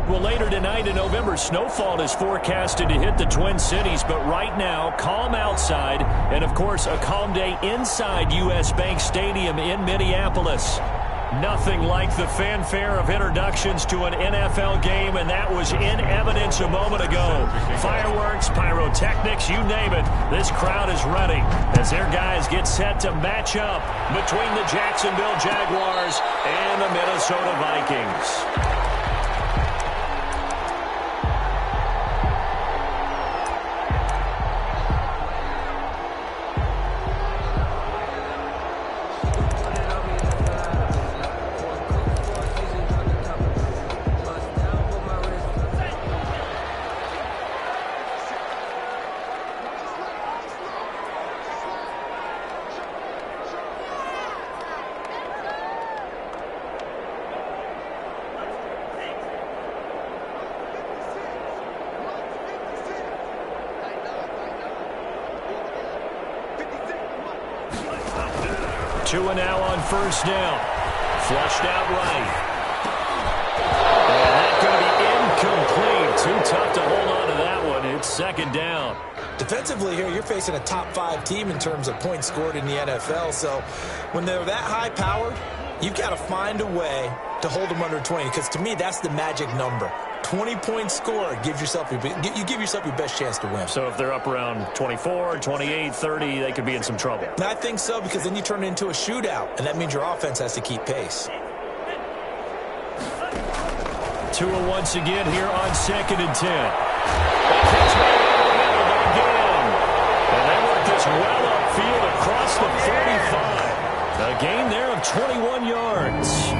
Well, later tonight in November, snowfall is forecasted to hit the Twin Cities, but right now, calm outside, and of course, a calm day inside U.S. Bank Stadium in Minneapolis. Nothing like the fanfare of introductions to an NFL game, and that was in evidence a moment ago. Fireworks, pyrotechnics, you name it. This crowd is ready as their guys get set to match up between the Jacksonville Jaguars and the Minnesota Vikings. 2 now on first down. Flushed out right. And that's going to be incomplete. Too tough to hold on to that one. It's second down. Defensively here, you're facing a top-5 team in terms of points scored in the NFL. So when they're that high-powered, you've got to find a way to hold them under 20. Because to me, that's the magic number. 20 points scored gives yourself you give yourself your best chance to win. So if they're up around 24, 28, 30, they could be in some trouble. And I think so, because then you turn it into a shootout, and that means your offense has to keep pace. Tua once again here on 2nd and 10. And they work this well upfield across the 45. A gain there of 21 yards.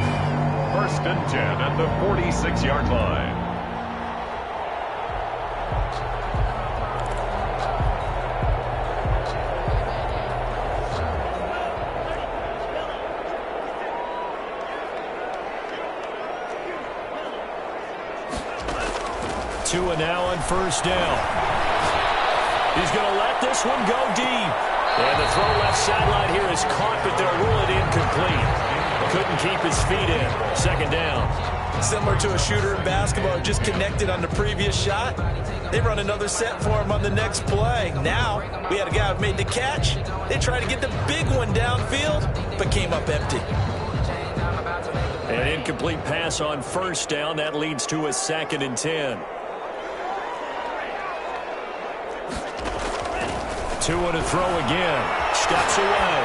1st and 10 at the 46-yard line. Tua now on first down. He's going to let this one go deep. And the throw left sideline here is caught, but they'll rule it incomplete. Couldn't keep his feet in. 2nd down. Similar to a shooter in basketball, just connected on the previous shot. They run another set for him on the next play. Now, we had a guy who made the catch. They tried to get the big one downfield, but came up empty. An incomplete pass on first down. That leads to a 2nd and 10. Tua to throw again. Steps away.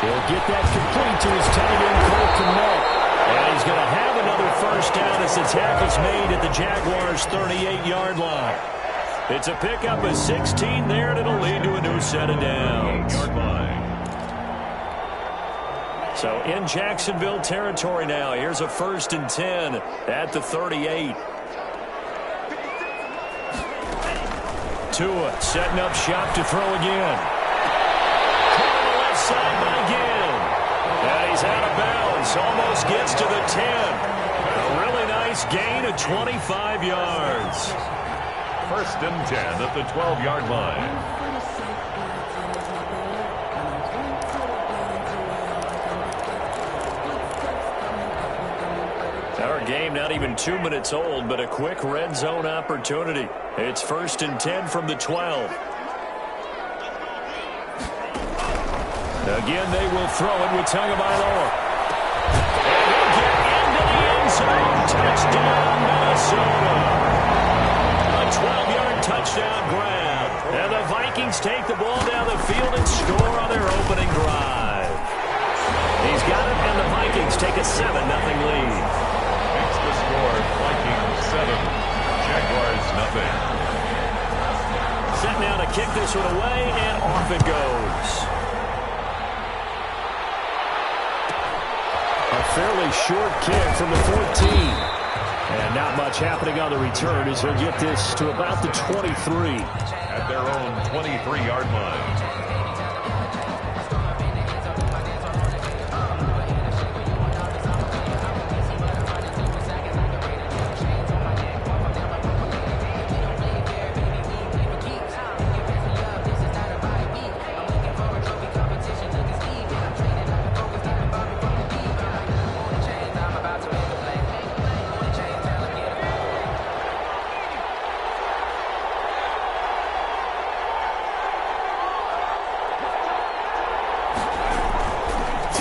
He'll get that complete to his tight end, Cole Kmet. And he's going to have another first down as the tackle's made at the Jaguars' 38-yard line. It's a pickup of 16 there, and it'll lead to a new set of downs. So in Jacksonville territory now. Here's a 1st and 10 at the 38. Tua setting up shop to throw again. Caught on the left side by Ginn. And he's out of bounds. Almost gets to the 10. A really nice gain of 25 yards. 1st and 10 at the 12-yard line. Our game not even 2 minutes old, but a quick red zone opportunity. It's 1st and 10 from the 12. Again, they will throw it with Tagovailoa. And he'll get into the end zone. Touchdown, Minnesota. A 12-yard touchdown grab. And the Vikings take the ball down the field and score on their opening drive. He's got it, and the Vikings take a 7-0 lead. The score, Vikings 7, Jaguars 0. Set now to kick this one away, and off it goes. A fairly short kick from the 14. And not much happening on the return as he'll get this to about the 23. At their own 23-yard line.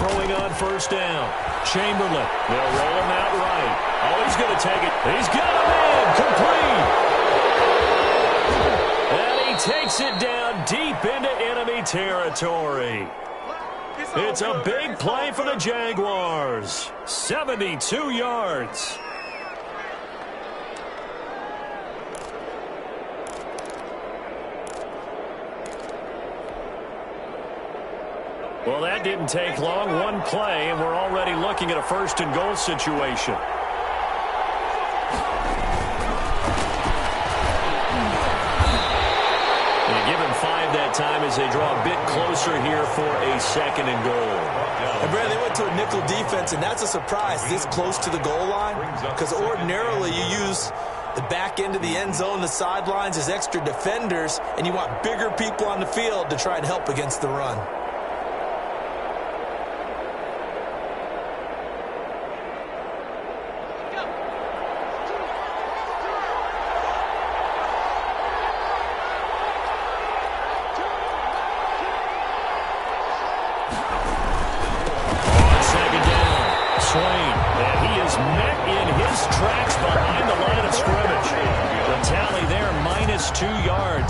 throwing on first down. Chamberlain. They'll roll him out right. Oh, he's going to take it. He's got him in. Complete. And he takes it down deep into enemy territory. It's a big play for the Jaguars. 72 yards. Well, that didn't take long. One play, and we're already looking at a first-and-goal situation. And give him 5 that time as they draw a bit closer here for a second and goal. And Brad, they went to a nickel defense, and that's a surprise this close to the goal line, because ordinarily you use the back end of the end zone, the sidelines as extra defenders, and you want bigger people on the field to try and help against the run.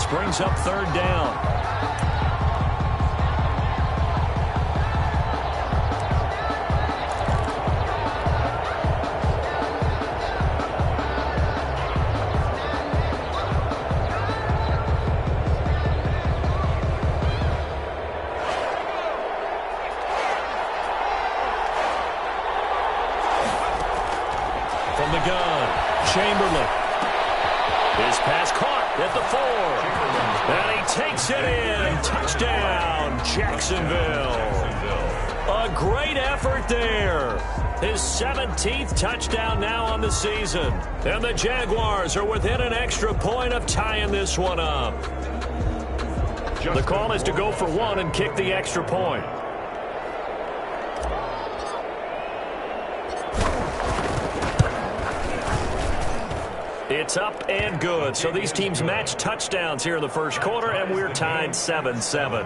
Brings up third down. From the gun, Chamberlain. His pass caught at the 4. And he takes it in. Touchdown, Jacksonville. A great effort there. His 17th touchdown now on the season. And the Jaguars are within an extra point of tying this one up. The call is to go for 1 and kick the extra point. It's up and good. So these teams match touchdowns here in the first quarter, and we're tied 7-7.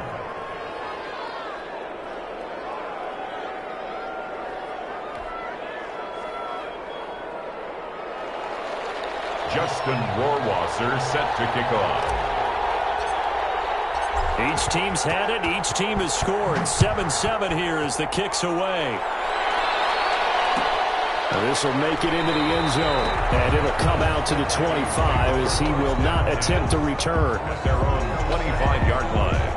Justin Rohrwasser set to kick off. Each team's had it. Each team has scored. 7-7 here as the kick's away. This will make it into the end zone, and it'll come out to the 25 as he will not attempt to return. At their own 25-yard line.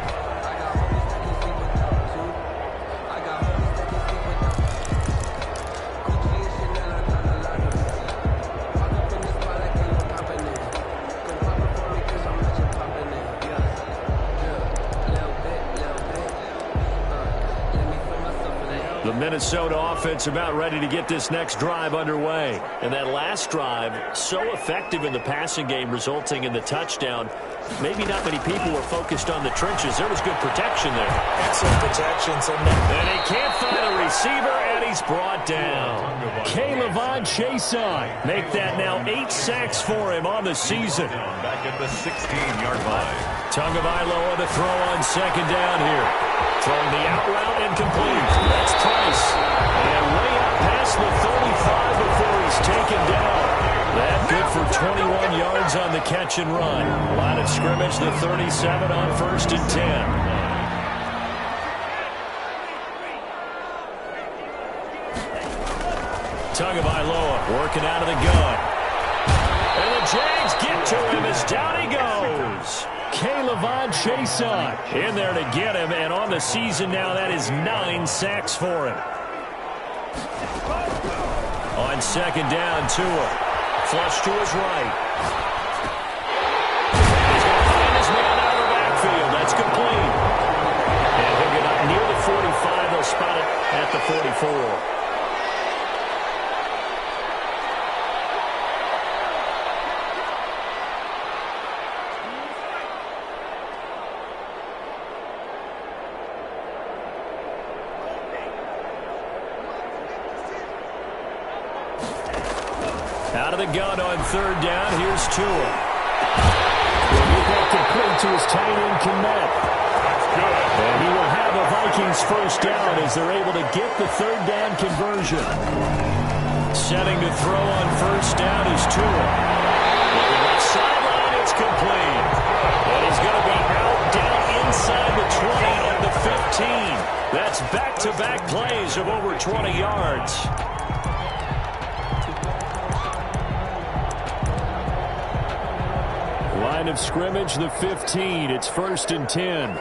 The Minnesota offense about ready to get this next drive underway. And that last drive, so effective in the passing game, resulting in the touchdown. Maybe not many people were focused on the trenches. There was good protection there. Excellent protection. And he can't find a receiver, and he's brought down. JAYCya260's make that now 8 sacks for him on the season. Back at the 16-yard line. Tagovailoa the throw on second down here. Throwing the out route incomplete. That's Price. And way out past the 35 before he's taken down. That good for 21 yards on the catch and run. Line of scrimmage, the 37 on 1st and 10. Tagovailoa working out of the gun. And the Jags get to him as down he goes. JAYCya260's in there to get him, and on the season now, that is 9 sacks for him. On second down, Tua. Flush to his right. He's going to find his man out of the backfield. That's complete. And he'll get up near the 45. They'll spot it at the 44. Out of the gun on third down. Here's Tua. He'll get that complete to his tight end, Kmet. That's good. And he will have the Vikings first down as they're able to get the third down conversion. Setting to throw on first down is Tua. Looking left sideline, it's complete. And he's going to be out down inside the 20 at the 15. That's back-to-back plays of over 20 yards. Line of scrimmage, the 15. It's 1st and 10.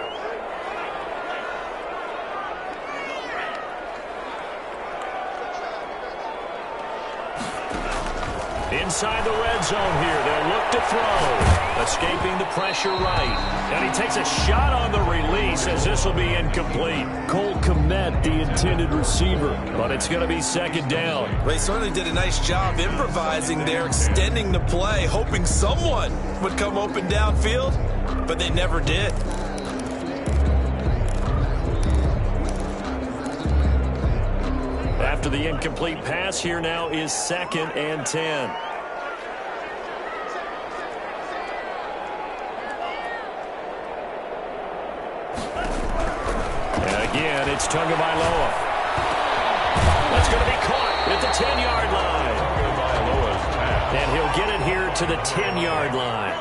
Inside the red zone here. They'll look to throw. Escaping the pressure right. And he takes a shot on the release as this will be incomplete. Cole Kmet, the intended receiver. But it's going to be 2nd down. They certainly did a nice job improvising there, extending the play, hoping someone would come open downfield, but they never did. After the incomplete pass, here now is 2nd and 10. And again, it's Tagovailoa. That's going to be caught at the 10-yard line. And he'll get it here to the 10-yard line.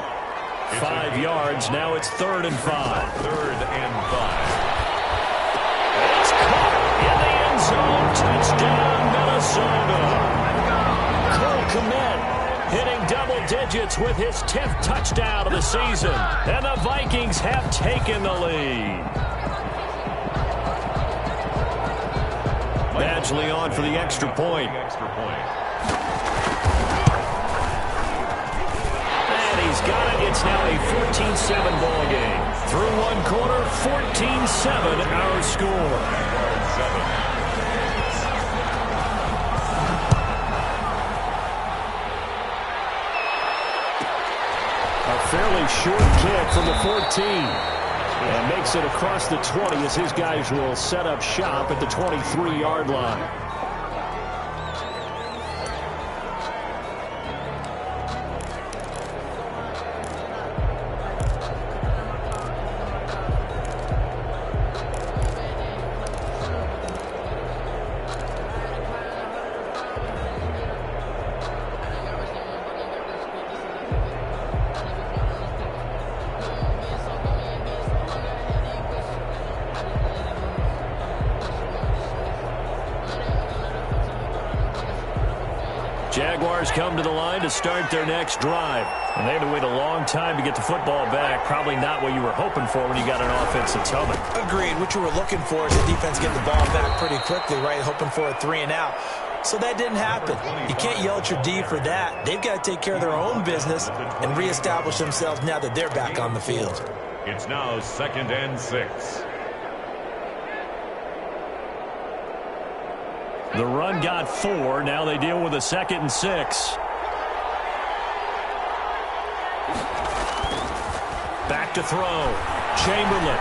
5 yards. Now it's 3rd and 5. 3rd and 5. It's caught in the end zone. Touchdown, Minnesota. Cole Kmet hitting double digits with his 10th touchdown of the season. And the Vikings have taken the lead. Badgley on for the extra point. And he's got it. It's now a 14-7 ball game. Through one quarter, 14-7 our score. A fairly short kick from the 14. And makes it across the 20 as his guys will set up shop at the 23-yard line. Jaguars come to the line to start their next drive. And they had to wait a long time to get the football back. Probably not what you were hoping for when you got an offense that's humming. Agreed. What you were looking for is the defense getting the ball back pretty quickly, right? Hoping for a 3 and out. So that didn't happen. You can't yell at your D for that. They've got to take care of their own business and reestablish themselves now that they're back on the field. It's now 2nd and 6. The run got 4. Now they deal with a 2nd and 6. Back to throw. Chamberlain.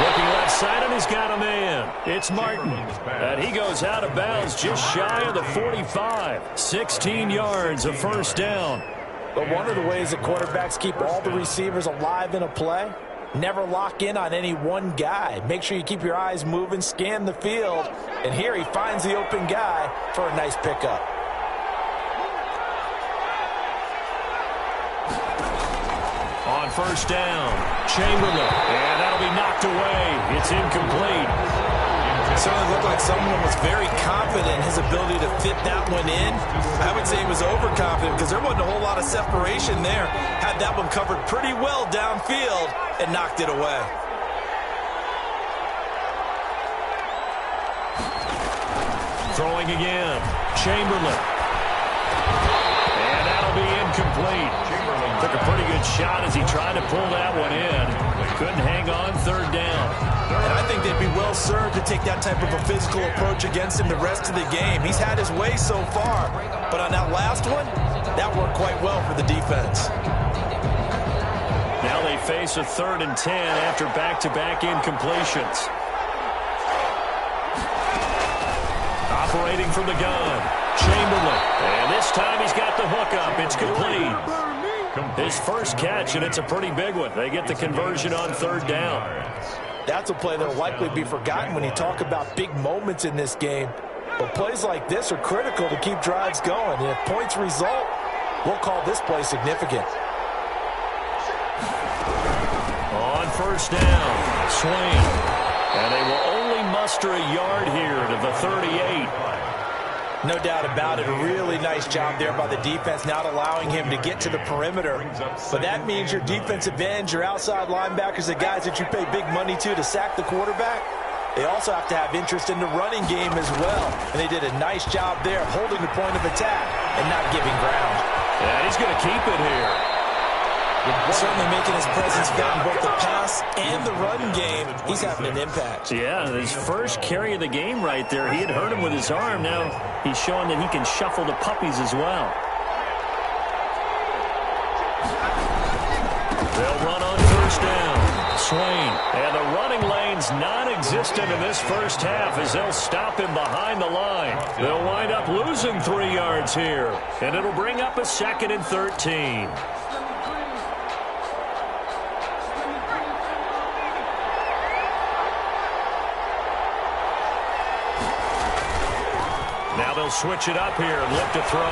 Looking left side, and he's got a man. It's Martin. And he goes out of bounds just shy of the 45. 16 yards, a 1st down. But one of the ways that quarterbacks keep all the receivers alive in a play, never lock in on any one guy. Make sure you keep your eyes moving, scan the field. And here he finds the open guy for a nice pickup. On 1st down, Chamberlain. And that'll be knocked away. It's incomplete. It certainly looked like someone was very confident in his ability to fit that one in. I would say he was overconfident because there wasn't a whole lot of separation there. Had that one covered pretty well downfield and knocked it away. Throwing again, Chamberlain. And that'll be incomplete. Took a pretty good shot as he tried to pull that one in. Couldn't hang on, 3rd down. And I think they'd be well served to take that type of a physical approach against him the rest of the game. He's had his way so far, but on that last one, that worked quite well for the defense. Now they face a 3rd and 10 after back-to-back incompletions. Operating from the gun, Chamberlain. And this time he's got the hookup. It's complete. His first catch, and it's a pretty big one. They get the conversion on 3rd down. That's a play that will likely be forgotten when you talk about big moments in this game. But plays like this are critical to keep drives going. And if points result, we'll call this play significant. On first down, swing. And they will only muster a yard here to the 38. No doubt about it. A really nice job there by the defense, not allowing him to get to the perimeter. But that means your defensive ends, your outside linebackers, the guys that you pay big money to sack the quarterback, they also have to have interest in the running game as well. And they did a nice job there holding the point of attack and not giving ground. Yeah, he's going to keep it here. Certainly making his presence felt in both the pass and the run game. He's having an impact. Yeah, his first carry of the game right there. He had hurt him with his arm. Now he's showing that he can shuffle the puppies as well. They'll run on first down. Swain. And the running lane's non-existent in this first half as they'll stop him behind the line. They'll wind up losing 3 yards here. And it'll bring up a 2nd and 13. Now they'll switch it up here and look to throw.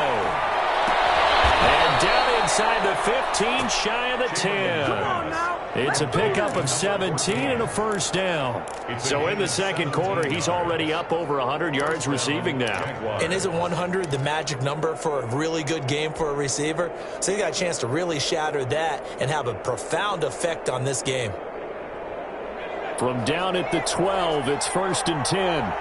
And down inside the 15, shy of the 10. It's a pickup of 17 and a first down. So in the second quarter, he's already up over 100 yards receiving now. And isn't 100 the magic number for a really good game for a receiver? So he got a chance to really shatter that and have a profound effect on this game. From down at the 12, it's 1st and 10.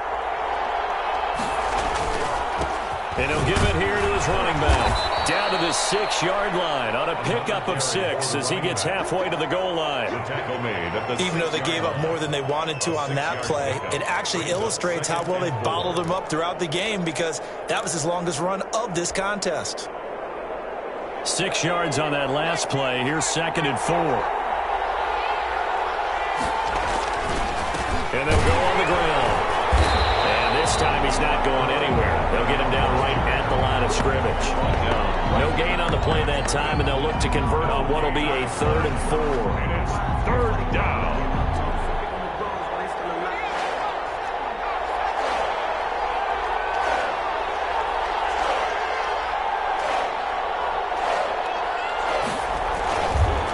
And he'll give it here to his running back. Down to the 6-yard line on a pickup of 6 as he gets halfway to the goal line. Even though they gave up more than they wanted to on that play, it actually illustrates how well they bottled him up throughout the game because that was his longest run of this contest. 6 yards on that last play. Here's 2nd and 4. And they'll go on the ground. This time he's not going anywhere. They'll get him down right at the line of scrimmage. No gain on the play that time, and they'll look to convert on what will be a 3rd and 4. Third down.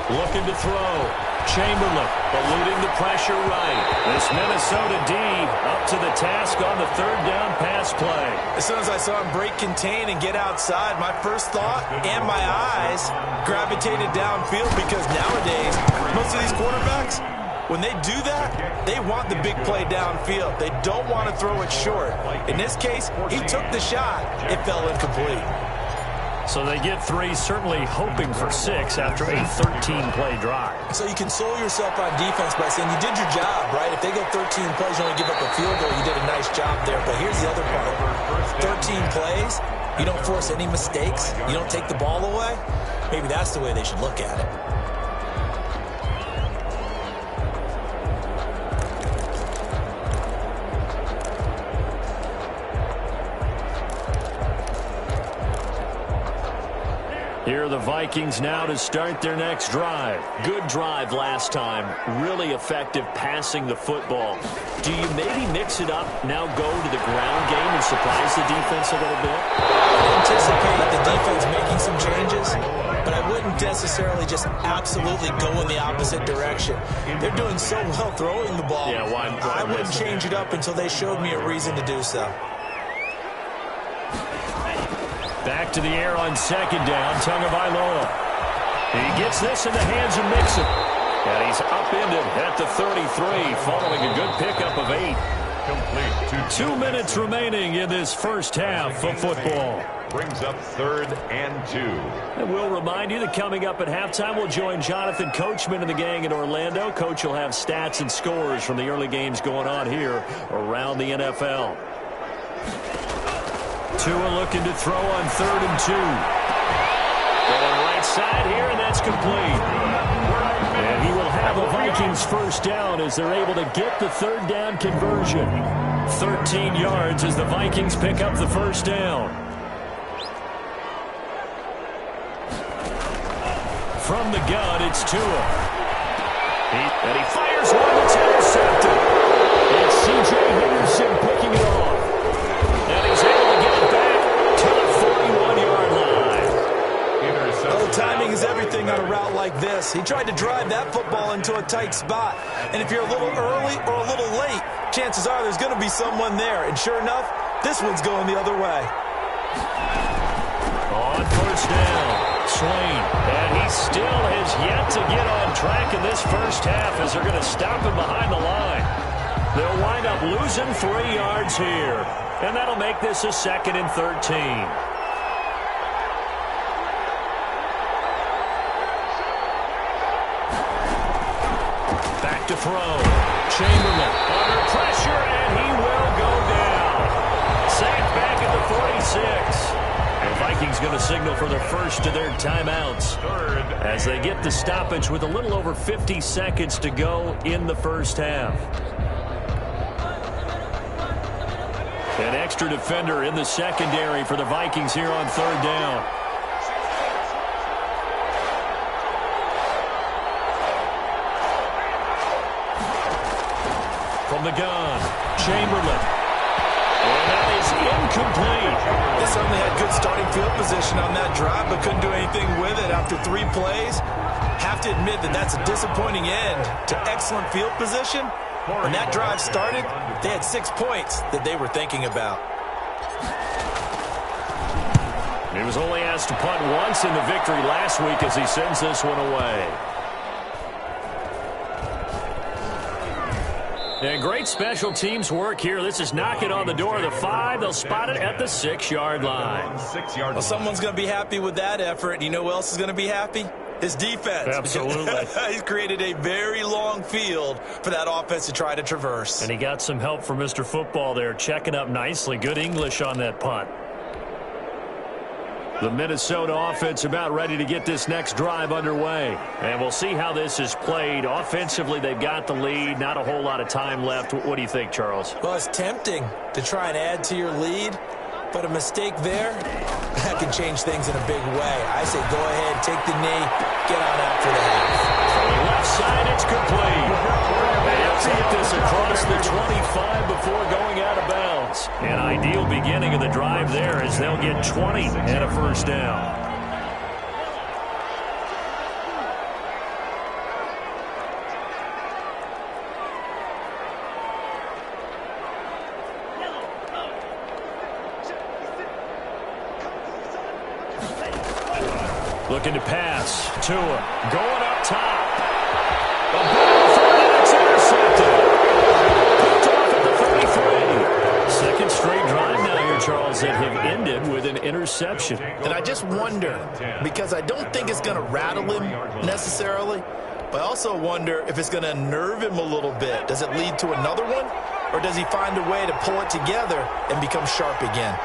Looking to throw. Chamberlain eluding the pressure right. This Minnesota D up to the task on the 3rd down pass play. As soon as I saw him break contain and get outside, my first thought and my eyes gravitated downfield because nowadays, most of these quarterbacks, when they do that, they want the big play downfield. They don't want to throw it short. In this case, he took the shot. It fell incomplete. So they get 3, certainly hoping for 6 after a 13-play drive. So you console yourself on defense by saying you did your job, right? If they go 13 plays, you only give up a field goal, you did a nice job there. But here's the other part. 13 plays, you don't force any mistakes, you don't take the ball away. Maybe that's the way they should look at it. Here are the Vikings now to start their next drive. Good drive last time. Really effective passing the football. Do you maybe mix it up, now go to the ground game and surprise the defense a little bit? I anticipate the defense making some changes, but I wouldn't necessarily just absolutely go in the opposite direction. They're doing so well throwing the ball. Yeah, I wouldn't change it up until they showed me a reason to do so. Back to the air on 2nd down, Tagovailoa. He gets this in the hands of Mixon. And he's upended at the 33, following a good pickup of 8. Complete. 2 minutes remaining in this first half of football. Brings up 3rd and 2. And we'll remind you that coming up at halftime, we'll join Jonathan Coachman and the gang in Orlando. Coach will have stats and scores from the early games going on here around the NFL. Tua looking to throw on 3rd and 2. Going right side here, and that's complete. And he will have a Vikings first down as they're able to get the 3rd down conversion. 13 yards as the Vikings pick up the first down. From the gun, it's Tua. And he fires one that's intercepted. It's C.J. Henderson picking it off. And he's able to get it back to the 41-yard line. Oh, timing is everything on a route like this. He tried to drive that football into a tight spot. And if you're a little early or a little late, chances are there's going to be someone there. And sure enough, this one's going the other way. On first down, Swain. And he still has yet to get on track in this first half as they're going to stop him behind the line. They'll wind up losing 3 yards here. And that'll make this a 2nd and 13. Back to throw. Chamberlain under pressure, and he will go down. Sacked back at the 46. The Vikings going to signal for their first of their timeouts as they get the stoppage with a little over 50 seconds to go in the first half. An extra defender in the secondary for the Vikings here on 3rd down. From the gun, Chamberlain. And that is incomplete. They certainly had good starting field position on that drive, but couldn't do anything with it after 3 plays. Have to admit that that's a disappointing end to excellent field position. When that drive started, they had 6 points that they were thinking about. He was only asked to punt once in the victory last week as he sends this one away. And great special teams work here. This is knocking on the door of the 5. They'll spot it at the 6-yard line. Well, someone's going to be happy with that effort. You know who else is going to be happy? His defense. Absolutely. He's created a very long field for that offense to try to traverse. And he got some help from Mr. Football there, checking up nicely. Good English on that punt. The Minnesota offense about ready to get this next drive underway. And we'll see how this is played. Offensively, they've got the lead. Not a whole lot of time left. What do you think, Charles? Well, it's tempting to try and add to your lead, but a mistake there, that can change things in a big way. I say go ahead, take the knee, get on out for the half. From the left side, it's complete. They'll take this across the 25 before going out of bounds. An ideal beginning of the drive there as they'll get 20 and a first down. Looking to pass. Tua going up top. A ball through, and it's intercepted. Picked off at the 33. Second straight drive now here, Charles, that have ended with an interception. And I just wonder, because I don't think it's going to rattle him necessarily, but I also wonder if it's going to nerve him a little bit. Does it lead to another one, or does he find a way to pull it together and become sharp again?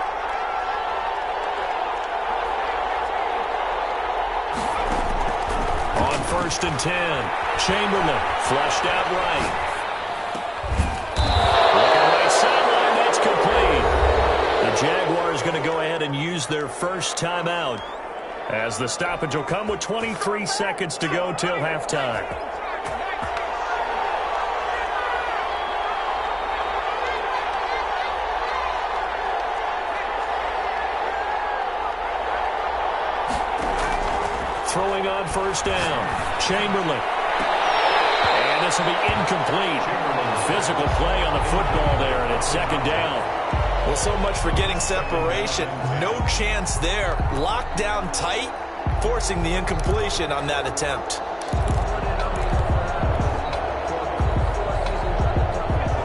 First and 10. Chamberlain flushed out right. Looking right sideline, that's complete. The Jaguars going to go ahead and use their first timeout as the stoppage will come with 23 seconds to go till halftime. Throwing on first down, Chamberlain. And this will be incomplete. Physical play on the football there, and it's second down. Well, so much for getting separation. No chance there. Locked down tight, forcing the incompletion on that attempt.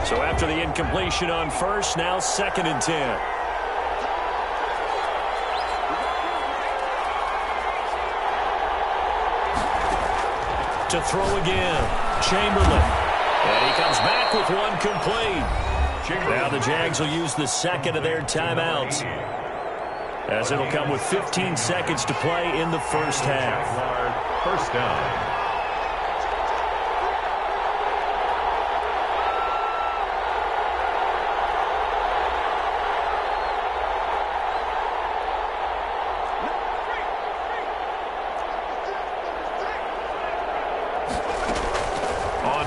So after the incompletion on first, now second and 10. To throw again, Chamberlain. And he comes back with one complete. Now the Jags will use the second of their timeouts, as it'll come with 15 seconds to play in the first half. First down.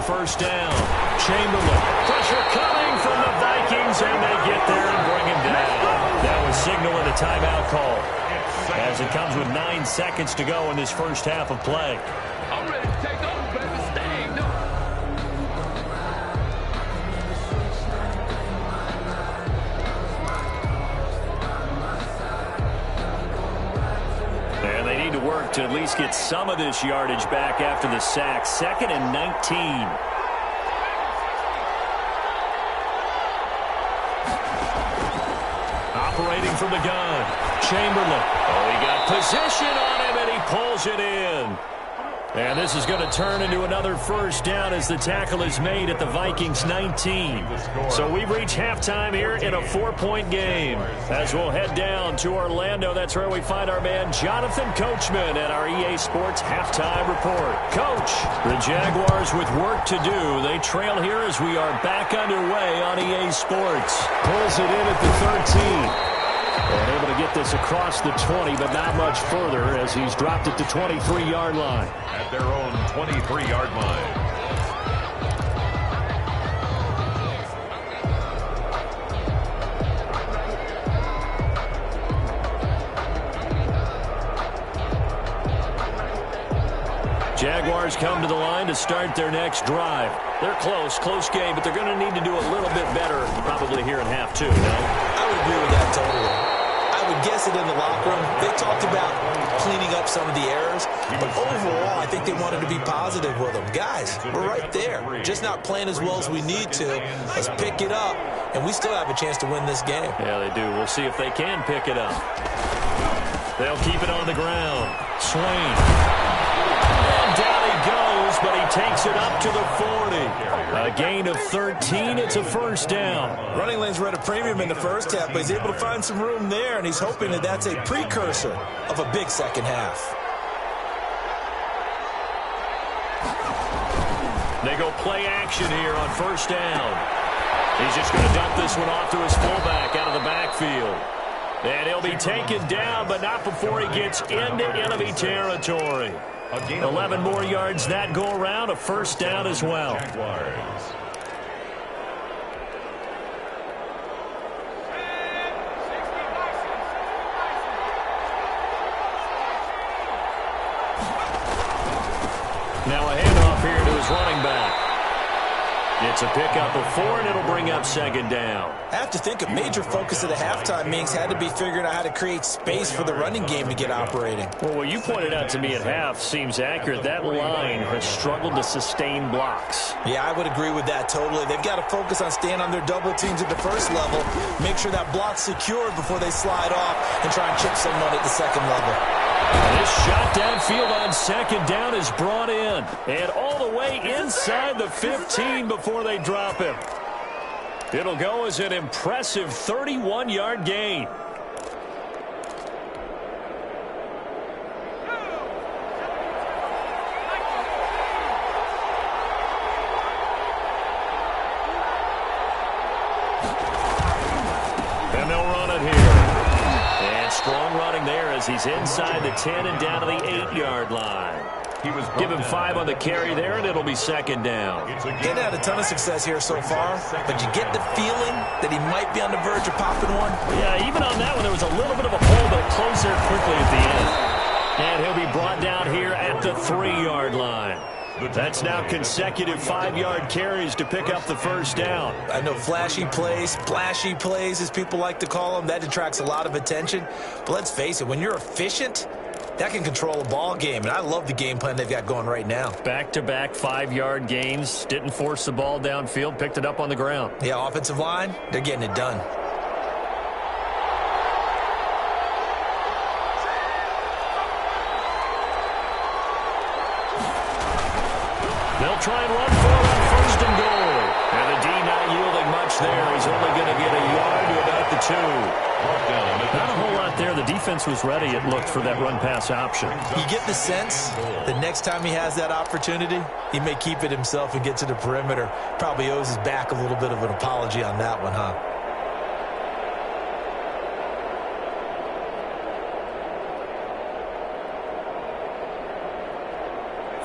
First down, Chamberlain. Pressure coming from the Vikings, and they get there and bring him down. That was signaling a timeout call, as it comes with 9 seconds to go in this first half of play. I'm ready to take over, baby. Stay no. And they need to work to at least get some of this yardage back after the sack. 2nd and 19. Operating from the gun, Chamberlain. Oh, he got position on him, and he pulls it in. And this is going to turn into another first down as the tackle is made at the Vikings 19. So we've reached halftime here in a 4-point game. As we'll head down to Orlando, that's where we find our man Jonathan Coachman at our EA Sports Halftime Report. Coach, the Jaguars with work to do. They trail here as we are back underway on EA Sports. Pulls it in at the 13. And able to get this across the 20, but not much further as he's dropped it to 23-yard line. At their own 23-yard line. Jaguars come to the line to start their next drive. They're close game, but they're going to need to do a little bit better probably here in half two, no? I would agree with that totally. I would guess it in the locker room. They talked about cleaning up some of the errors, but overall, I think they wanted to be positive with them. Guys, we're right there. Just not playing as well as we need to. Let's pick it up, and we still have a chance to win this game. Yeah, they do. We'll see if they can pick it up. They'll keep it on the ground. Swain. And down he goes, but he takes it up to the 40. A gain of 13. It's a first down. Running lanes were at a premium in the first half, but he's able to find some room there, and he's hoping that that's a precursor of a big second half. They go play action here on first down. He's just going to dump this one off to his fullback out of the backfield. And he'll be taken down, but not before he gets into enemy territory. 11 more yards that go around, a first down as well. Now a handoff here to his running back. It's a pickup of 4, and it'll bring up second down. I have to think a major focus of the halftime meetings had to be figuring out how to create space for the running game to get operating. Well, what you pointed out to me at half seems accurate. That line has struggled to sustain blocks. Yeah, I would agree with that totally. They've got to focus on staying on their double teams at the first level, make sure that block's secured before they slide off and try and chip someone at the second level. This shot downfield on second down is brought in. And all the way inside the 15 before they drop him. It'll go as an impressive 31-yard gain. And they'll run it here. And strong running there as he's inside the 10 and down to the 8-yard line. Give him 5 on the carry there, and it'll be second down. He's had a ton of success here so far, but you get the feeling that he might be on the verge of popping one. Yeah, even on that one, there was a little bit of a hole, but it closed there quickly at the end. And he'll be brought down here at the 3-yard line. That's now consecutive 5-yard carries to pick up the first down. I know flashy plays, splashy plays, as people like to call them, that attracts a lot of attention. But let's face it, when you're efficient, that can control a ball game, and I love the game plan they've got going right now. Back-to-back 5-yard gains, didn't force the ball downfield, picked it up on the ground. Yeah, offensive line, they're getting it done. They'll try and run for it on first and goal. And the D not yielding much there. He's only going to get a yard to about the 2. Not a whole lot there. The defense was ready, it looked, for that run-pass option. You get the sense the next time he has that opportunity, he may keep it himself and get to the perimeter. Probably owes his back a little bit of an apology on that one, huh?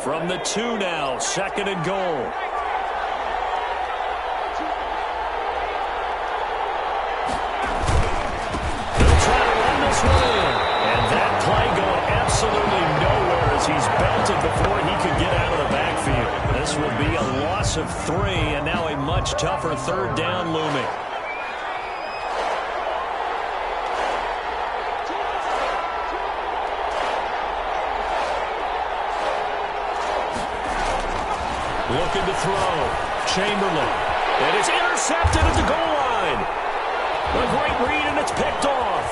From the 2 now, second and goal. halted before he could get out of the backfield. This will be a loss of 3, and now a much tougher third down looming. Looking to throw. Chamberlain. And it's intercepted at the goal line. A great read, and it's picked off.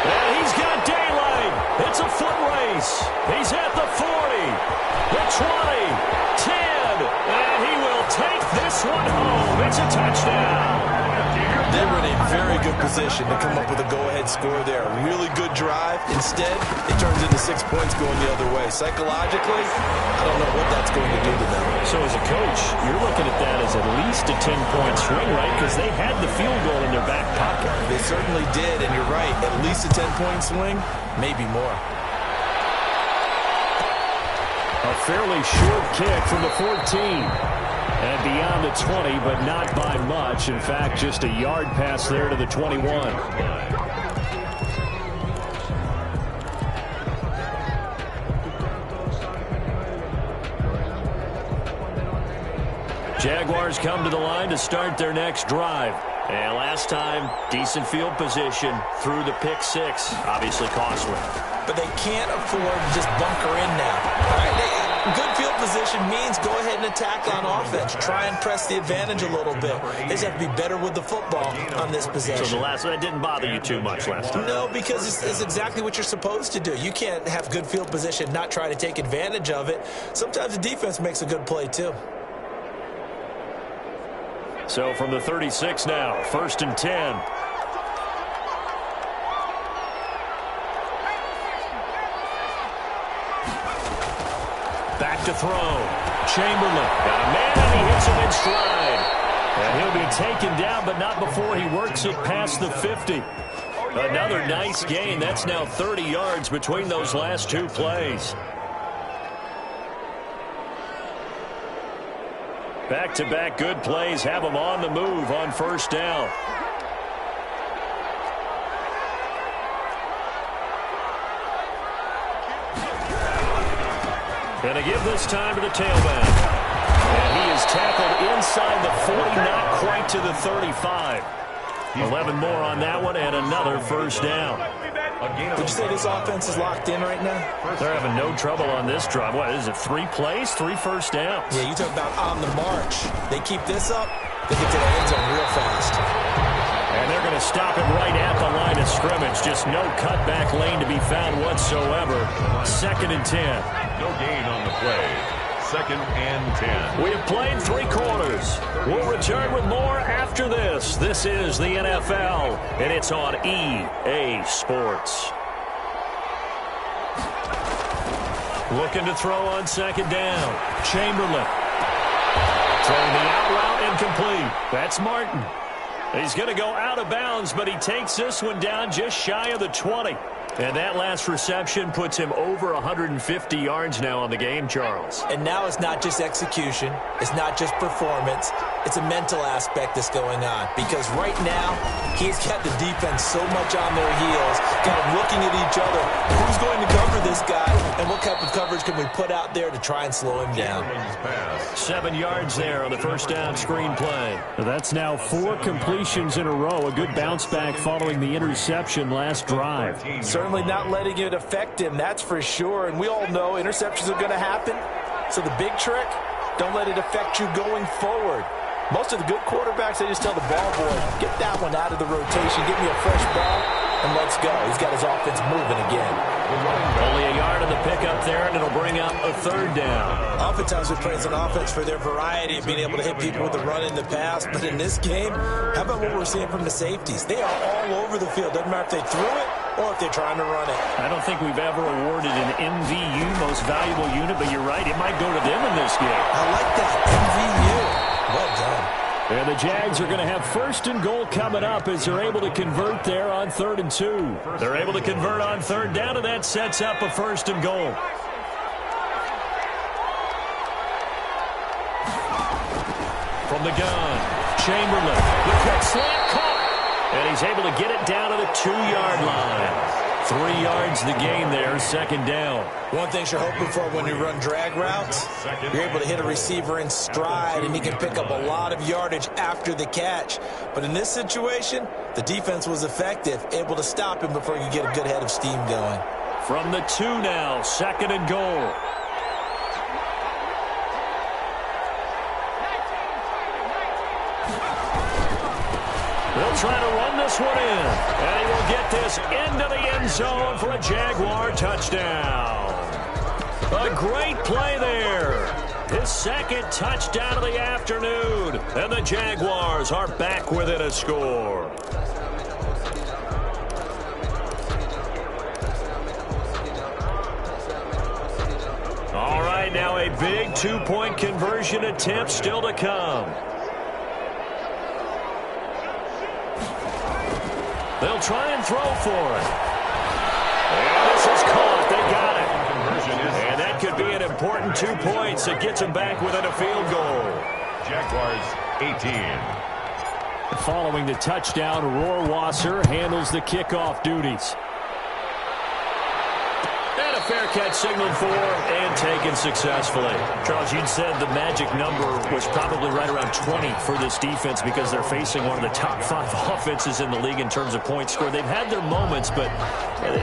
And he's got daylight. It's a foot race. He's at the 40, the 20, 10, and he will take this one home. It's a touchdown. They were in a very good position to come up with a go-ahead score there. A really good drive. Instead, it turns into 6 points going the other way. Psychologically, I don't know what that's going to do to them. So as a coach, you're looking at that as at least a 10-point swing, right? Because they had the field goal in their back pocket. They certainly did, and you're right. At least a 10-point swing, maybe more. A fairly short kick from the 14. And beyond the 20, but not by much. In fact, just a yard pass there to the 21. Jaguars come to the line to start their next drive. And last time, decent field position through the pick 6. Obviously costly. But they can't afford to just bunker in now. All right, good field position means go ahead and attack on offense. Try and press the advantage a little bit. They just have to be better with the football on this possession. So the last one, that didn't bother you too much last time? No, because it's exactly what you're supposed to do. You can't have good field position, not try to take advantage of it. Sometimes the defense makes a good play too. So from the 36 now, 1st and 10. Back to throw. Chamberlain got a man, and he hits him in stride. And he'll be taken down, but not before he works it past the 50. Another nice gain. That's now 30 yards between those last 2 plays. Back-to-back good plays have them on the move on 1st down. And a give this time to the tailback. And he is tackled inside the 40, not quite to the 35. 11 more on that one, and another 1st down. Would you say this offense is locked in right now? They're having no trouble on this drive. What is it, 3 plays, 3 first downs? Yeah, you talk about on the march. They keep this up, they get to the end zone real fast. And they're going to stop it right at the line of scrimmage. Just no cutback lane to be found whatsoever. 2nd and 10. No gain on the play. 2nd and 10. We have played 3 quarters. We'll return with more after this. This is the NFL, and it's on EA Sports. Looking to throw on 2nd down. Chamberlain. Throwing the out route incomplete. That's Martin. He's going to go out of bounds, but he takes this one down just shy of the 20. And that last reception puts him over 150 yards now on the game, Charles. And now it's not just execution. It's not just performance. It's a mental aspect that's going on. Because right now, he's got the defense so much on their heels, got them looking at each other. Who's going to cover this guy? And what type of coverage can we put out there to try and slow him down? 7 yards there on the 1st down screen play. That's now 4 completions in a row. A good bounce back following the interception last drive. Certainly not letting it affect him, that's for sure. And we all know interceptions are going to happen. So the big trick, don't let it affect you going forward. Most of the good quarterbacks, they just tell the ball boy, get that one out of the rotation, give me a fresh ball, and let's go. He's got his offense moving again. Only a yard on the pickup there, and it'll bring up a 3rd down. Oftentimes we praise an offense for their variety of being able to hit people with the run in the pass. But in this game, how about what we're seeing from the safeties? They are all over the field. Doesn't matter if they threw it or if they're trying to run it. I don't think we've ever awarded an MVU, most valuable unit, but you're right, it might go to them in this game. I like that, MVU. Well done. And the Jags are going to have 1st and goal coming up as they're able to convert there on 3rd and 2. They're able to convert on 3rd down, and that sets up a 1st and goal. From the gun, Chamberlain, the quick slant caught, and he's able to get it down to the 2-yard line. 3 yards the gain there, second down. One thing you're hoping for when you run drag routes, you're able to hit a receiver in stride, and he can pick up a lot of yardage after the catch. But in this situation, the defense was effective, able to stop him before he could get a good head of steam going. From the 2 now, second and goal. They'll try to run this one in, and he will get this into the end zone for a Jaguar touchdown. A great play there. His second touchdown of the afternoon, and the Jaguars are back within a score. All right, now a big 2-point conversion attempt still to come. They'll try and throw for it. And this is caught. They got it. And that could be an important 2 points that gets them back within a field goal. Jaguars 18. Following the touchdown, Rohrwasser handles the kickoff duties. And a fair catch signaled for and taken successfully. Charles, you'd said the magic number was probably right around 20 for this defense because they're facing one of the top 5 offenses in the league in terms of points scored. They've had their moments, but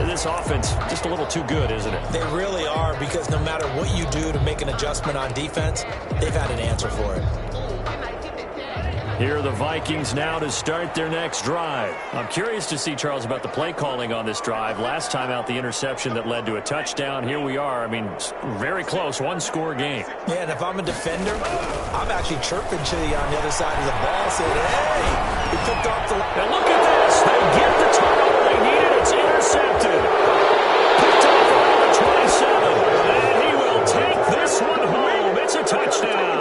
this offense just a little too good, isn't it? They really are, because no matter what you do to make an adjustment on defense, they've had an answer for it. Here are the Vikings now to start their next drive. I'm curious to see, Charles, about the play calling on this drive. Last time out, the interception that led to a touchdown. Here we are. I mean, very close, one-score game. Yeah, and if I'm a defender, I'm actually chirping Chitty on the other side of the ball, saying, hey, he picked off the... And look at this. They get the turnover they needed. It's intercepted. Picked off around the 27. And he will take this one home. It's a touchdown.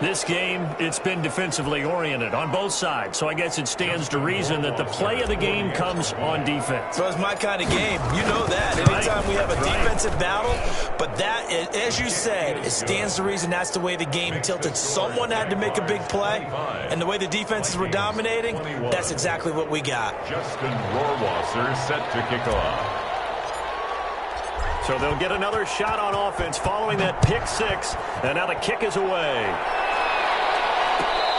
This game, it's been defensively oriented on both sides, so I guess it stands to reason that the play of the game comes on defense. So it's my kind of game. You know that. Anytime we have a defensive battle, but that, as you said, it stands to reason that's the way the game tilted. Someone had to make a big play, and the way the defenses were dominating, that's exactly what we got. Justin Rohrwasser set to kick off. So they'll get another shot on offense following that pick 6, and now the kick is away.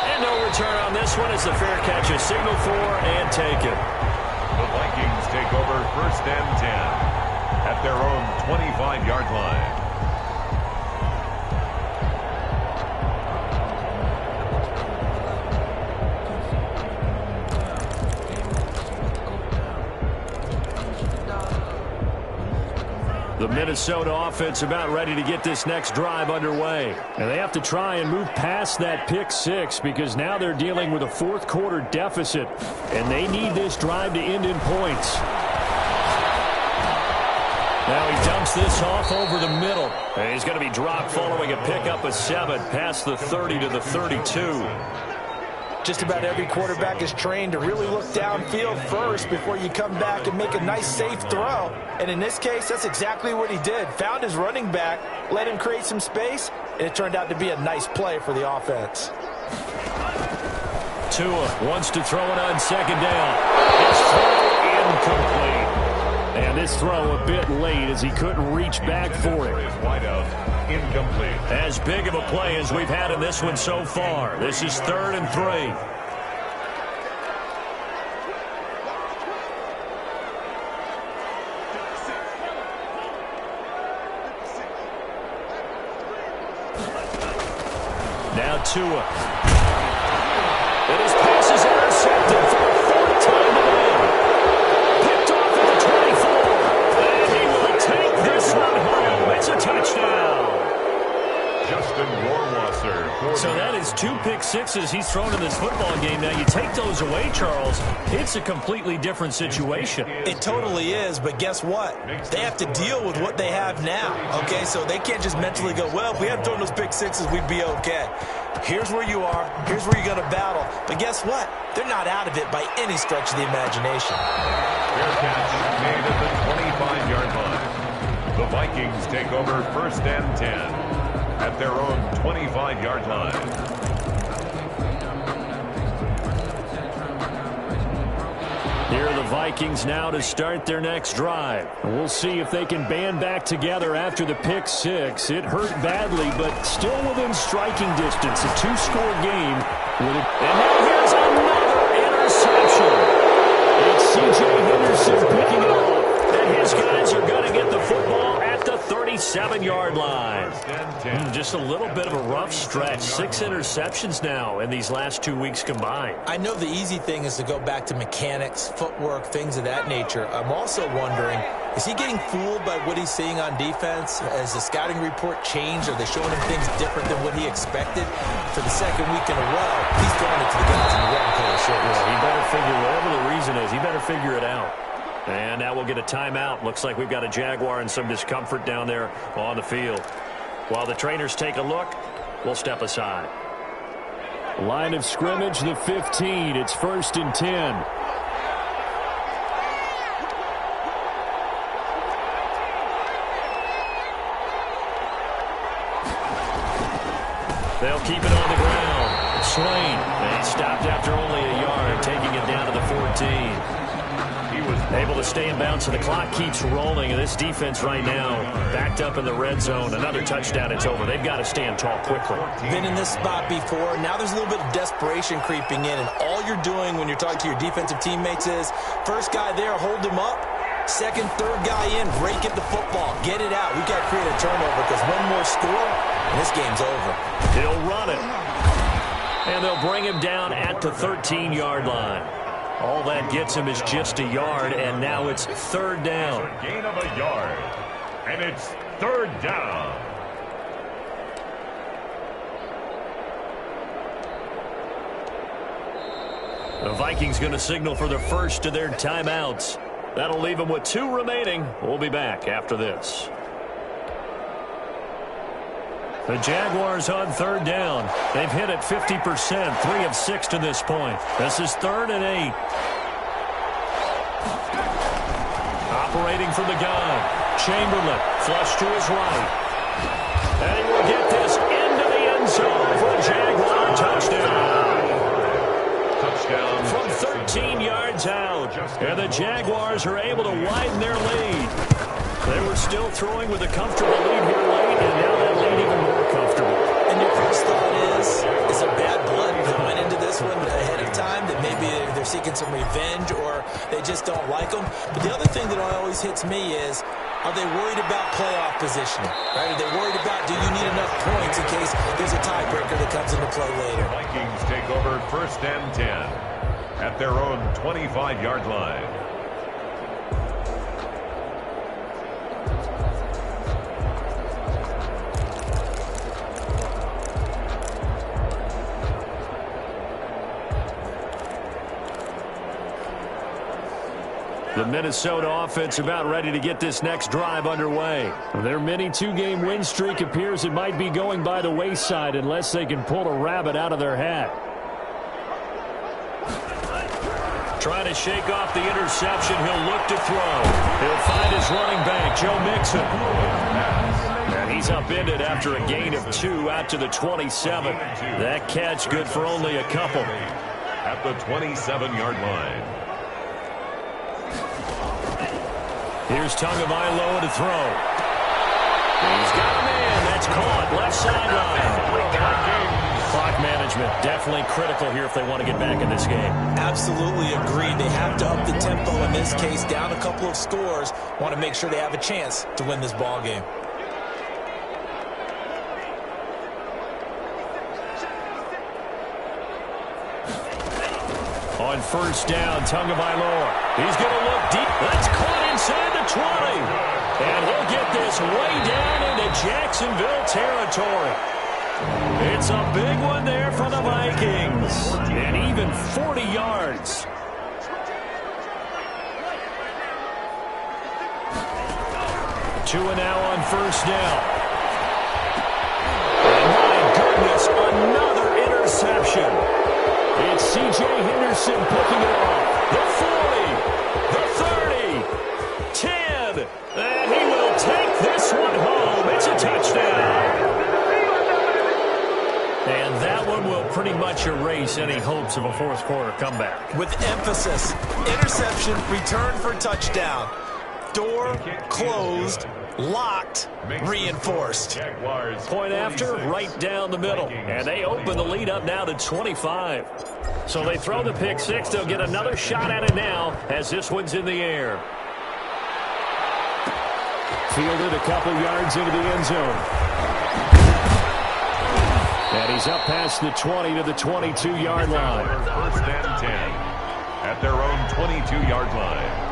And no return on this one as the fair catch is signaled for and taken. The Vikings take over 1st and 10 at their own 25-yard line. The Minnesota offense about ready to get this next drive underway. And they have to try and move past that pick 6 because now they're dealing with a fourth-quarter deficit, and they need this drive to end in points. Now he dumps this off over the middle. And he's going to be dropped following a pickup of 7 past the 30 to the 32. Just about every quarterback is trained to really look downfield first before you come back and make a nice, safe throw. And in this case, that's exactly what he did. Found his running back, let him create some space, and it turned out to be a nice play for the offense. Tua wants to throw it on second down. It's incomplete. And this throw a bit late as he couldn't reach back for it. Wide out. Incomplete. As big of a play as we've had in this one so far. This is 3rd and 3. Now Tua. And his pass is intercepted for the 4th time today. Picked off at the 24. And he will take this one home. It's a touchdown. Justin Rohrwasser. So that is 2 pick 6s he's thrown in this football game. Now you take those away, Charles, it's a completely different situation. It totally is, but guess what? They have to deal with what they have now, okay? So they can't just mentally go, well, if we hadn't thrown those pick 6s, we'd be okay. Here's where you are. Here's where you're going to battle. But guess what? They're not out of it by any stretch of the imagination. Fair catch made at the 25-yard line. The Vikings take over 1st and 10 at their own 25-yard line. Here are the Vikings now to start their next drive. We'll see if they can band back together after the pick six. It hurt badly, but still within striking distance. A two-score game. And now here's another interception. It's C.J. Henderson picking it off. And his guys are going to get the football at the 37-yard line. Just a little bit of a rough stretch. 6 interceptions now in these last 2 weeks combined. I know the easy thing is to go back to mechanics, footwork, things of that nature. I'm also wondering, is he getting fooled by what he's seeing on defense? Has the scouting report changed? Are they showing him things different than what he expected? For the second week in a row, he's throwing it to the guys in the red and color shirts. He better figure, whatever the reason is, he better figure it out. And now we'll get a timeout. Looks like we've got a Jaguar and some discomfort down there on the field. While the trainers take a look, we'll step aside. Line of scrimmage, the 15. It's 1st and 10. They'll keep it on the ground. Swain, they stopped after only a yard, taking it down to the 14. Able to stay in bounds, so the clock keeps rolling. And this defense right now backed up in the red zone. Another touchdown, it's over. They've got to stand tall quickly. Been in this spot before. Now there's a little bit of desperation creeping in. And all you're doing when you're talking to your defensive teammates is, first guy there, hold him up. Second, third guy in, break it the football. Get it out. We've got to create a turnover because one more score, and this game's over. He'll run it. And they'll bring him down at the 13-yard line. All that gets him is just a yard, and now it's 3rd down. A gain of a yard, and it's 3rd down. The Vikings going to signal for the first of their timeouts. That'll leave them with 2 remaining. We'll be back after this. The Jaguars on 3rd down. They've hit it 50%, 3 of 6 to this point. This is 3rd and 8. Operating from the gun. Chamberlain, flush to his right. And he will get this into the end zone for a Jaguar touchdown. Touchdown. From 13 yards out. And the Jaguars are able to widen their lead. They were still throwing with a comfortable lead here late, and now that lead even more comfortable. And your first thought is it bad blood that went into this one ahead of time, that maybe they're seeking some revenge or they just don't like them? But the other thing that always hits me is, are they worried about playoff positioning? Right? Are they worried about, do you need enough points in case there's a tiebreaker that comes into play later? Vikings take over 1st and 10 at their own 25-yard line. The Minnesota offense about ready to get this next drive underway. Their mini 2-game win streak appears it might be going by the wayside unless they can pull a rabbit out of their hat. Trying to shake off the interception. He'll look to throw. He'll find his running back, Joe Mixon. And he's upended after a gain of 2 out to the 27. That catch good for only a couple. At the 27-yard line. Here's Tagovailoa to throw. He's got a man. That's caught. Left sideline. Clock management definitely critical here if they want to get back in this game. Absolutely agreed. They have to up the tempo in this case. Down a couple of scores. Want to make sure they have a chance to win this ball game. On 1st down, Tagovailoa. He's going to look deep. That's caught inside the 20. And he'll get this way down into Jacksonville territory. It's a big one there for the Vikings. And even 40 yards. Two and now on 1st down. And my goodness, another interception. It's C.J. Henderson picking it off. The 40, the 30, 10, and he will take this one home. It's a touchdown. And that one will pretty much erase any hopes of a fourth-quarter comeback. With emphasis, interception, return for touchdown. Door closed, locked, reinforced. Point after, right down the middle. And they open the lead up now to 25. So they throw the pick six. They'll get another shot at it now as this one's in the air. Fielded a couple yards into the end zone. And he's up past the 20 to the 22-yard line. First and 10 at their own 22-yard line.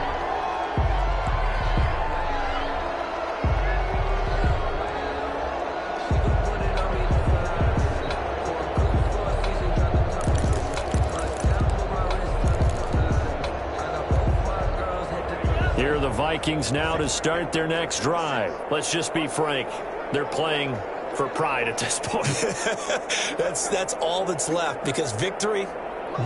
Here are the Vikings now to start their next drive. Let's just be frank. They're playing for pride at this point. That's all that's left, because victory,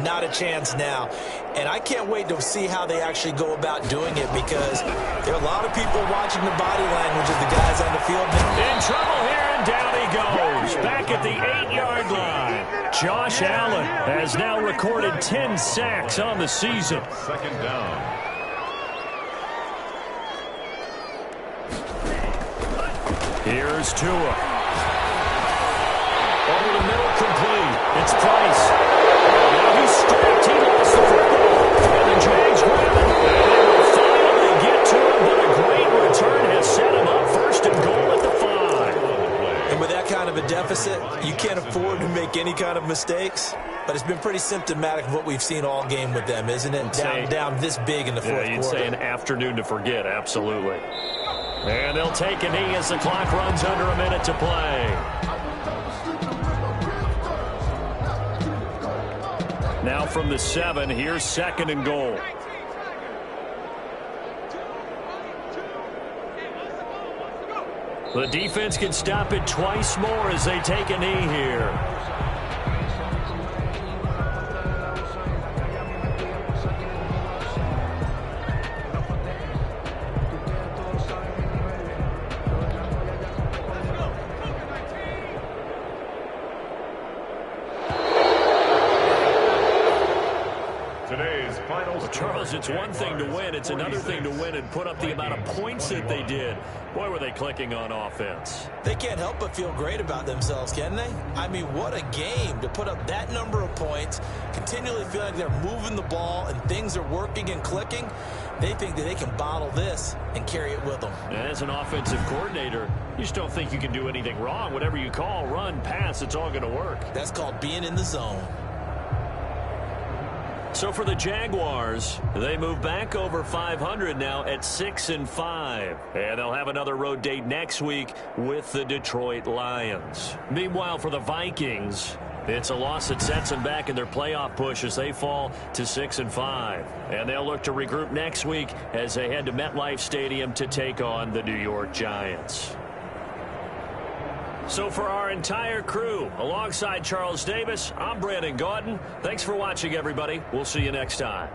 not a chance now. And I can't wait to see how they actually go about doing it, because there are a lot of people watching the body language of the guys on the field. In trouble here, and down he goes. Back at the 8-yard line. Josh Allen has now recorded 10 sacks on the season. Second down. Here's Tua. Over the middle, complete. It's Price. Now he's stripped. He lost the football. And the Jags grab it. And they will finally get to him, but a great return has set him up first and goal at the 5. And with that kind of a deficit, you can't afford to make any kind of mistakes. But it's been pretty symptomatic of what we've seen all game with them, isn't it? Down this big in the fourth quarter. You'd say an afternoon to forget, absolutely. And they'll take a knee as the clock runs under a minute to play. Now from the 7, here's second and goal. The defense can stop it twice more as they take a knee here. Charles, it's one thing to win. It's another thing to win and put up the amount of points that they did. Boy, were they clicking on offense. They can't help but feel great about themselves, can they? I mean, what a game to put up that number of points, continually feel like they're moving the ball and things are working and clicking. They think that they can bottle this and carry it with them. And as an offensive coordinator, you just don't think you can do anything wrong. Whatever you call, run, pass, it's all going to work. That's called being in the zone. So for the Jaguars, they move back over 500 now at 6-5. And they'll have another road date next week with the Detroit Lions. Meanwhile, for the Vikings, it's a loss that sets them back in their playoff push as they fall to 6-5. And they'll look to regroup next week as they head to MetLife Stadium to take on the New York Giants. So for our entire crew, alongside Charles Davis, I'm Brandon Gaudin. Thanks for watching, everybody. We'll see you next time.